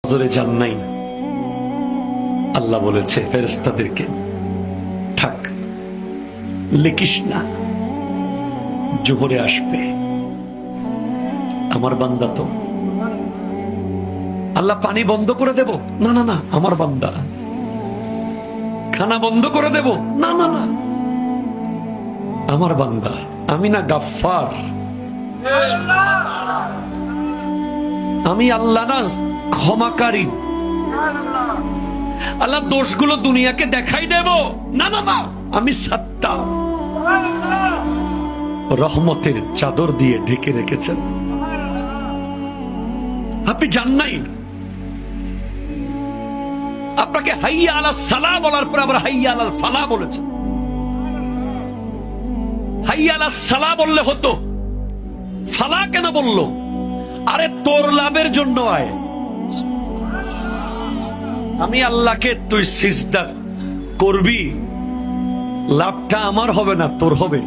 হজরে যান নাই, আল্লাহ বলেছে ফেরেশতাদেরকে থাক, লিখিস না, জোহরে আসবে। আমার বান্দা তো। আল্লাহ পানি বন্ধ করে দেব? না না না, আমার বান্দা। খানা বন্ধ করে দেব? না না না, আমার বান্দা। আমি না গাফফার? আমি আল্লাহ না ক্ষমাকারী? আল্লাহ দোষগুলো দুনিয়াকে দেখাই দেব? না না না, আমি সাত্তার। রহমতের চাদর দিয়ে ঢেকে রেখেছেন। আপনি জান নাই? আপনাকে হাইয়া আলা সালাহ বলার পর আবার হাইয়া আলাল ফালাহ বলেছেন। হাইয়া আলা সালাহ বললে হতো, ফালাহ কেন বললো? আরে তোর লাভের জন্য আয়। আমি আল্লাহকে তুই সিজদা করবি, লাভটা আমার হবে না, তোর হবে।